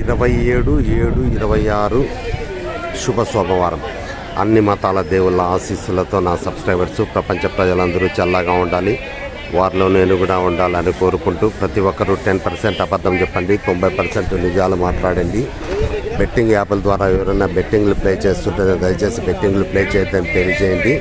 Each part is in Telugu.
27/7/26 శుభ సోమవారం. అన్ని మతాల దేవుళ్ళ ఆశీస్సులతో నా సబ్స్క్రైబర్స్ ప్రపంచ ప్రజలందరూ చల్లగా ఉండాలి, వారిలో నేను కూడా ఉండాలని కోరుకుంటూ ప్రతి ఒక్కరూ 10% అబద్ధం చెప్పండి, 90% నిజాలు మాట్లాడండి. బెట్టింగ్ యాప్ల ద్వారా ఎవరైనా బెట్టింగ్లు ప్లే చేస్తుంటే దయచేసి బెట్టింగ్లు ప్లే చేయొద్దని తెలియజేయండి.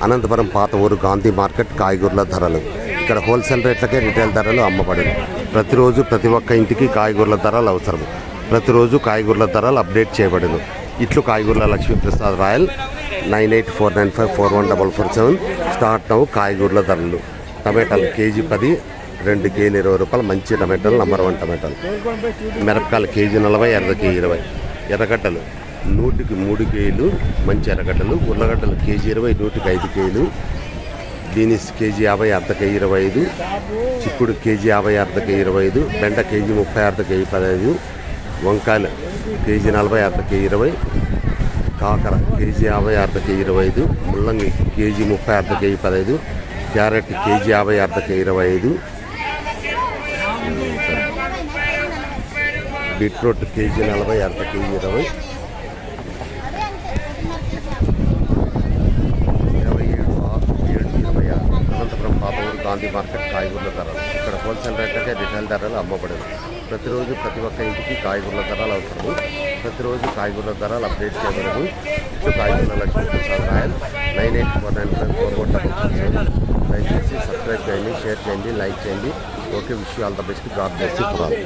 అనంతపురం పాత ఊరు గాంధీ మార్కెట్ కాయగూరల ధరలు. ఇక్కడ హోల్సేల్ రేట్లకే రిటైల్ ధరలు అమ్మబడును. ప్రతిరోజు ప్రతి ఒక్క ఇంటికి కాయగూరల ధరలు అవసరం. ప్రతిరోజు కాయగూరల ధరలు అప్డేట్ చేయబడును. ఇట్లు కాయగూరల లక్ష్మీప్రసాద్ రాయల్ 9849541447. స్టార్ట్ నవ్వు కాయగూరల ధరలు. టమాటాలు కేజీ 10, 2 కేజీలు 20 రూపాయలు. మంచి టమాటాలు, నంబర్ 1 టమాటాలు. మిరపకాయలు కేజీ 40, ఎర్రకి 20. ఎర్రగడ్డలు 100కి 3 కేజీలు మంచి ఎర్రగడ్డలు. ఉర్లగడ్డలు కేజీ 20, 100కి 5 కేజీలు. బీనీస్ కేజీ 50, అర్ధకి 25. చిక్కుడు కేజీ 50, అర్ధకి 25. బెండ కేజీ 30, అర్ధకి 15. వంకాయలు కేజీ 40, అర్ధకి 20. కాకర కేజీ 50, అర్ధకి 25. ముల్లంగి కేజీ 30, అర్ధకి 15. క్యారెట్ కేజీ 50, అర్ధకి 25. బీట్రూట్ కేజీ 40, అర్ధకి 20. 27/6/26 అనంతపురం పాత ఊరు గాంధీ మార్కెట్ కాయగూరల ధరలు. ఇక్కడ హోల్సేల్ రేట్లకే రిటైల్ ధరలు అమ్మబడదు. ప్రతిరోజు ప్రతి ఒక్క ఇంటికి కాయగూరల ధరలు అవసరము. ప్రతిరోజు కాయగూరల ధరలు అప్డేట్ చేయబడదు. ఇట్లు కాయగూరల లక్ష్మీప్రసాద్ రాయల్ 98495417. దయచేసి సబ్స్క్రైబ్ చేయండి, షేర్ చేయండి, లైక్ చేయండి. Okay, wish you all the best. God bless you for all.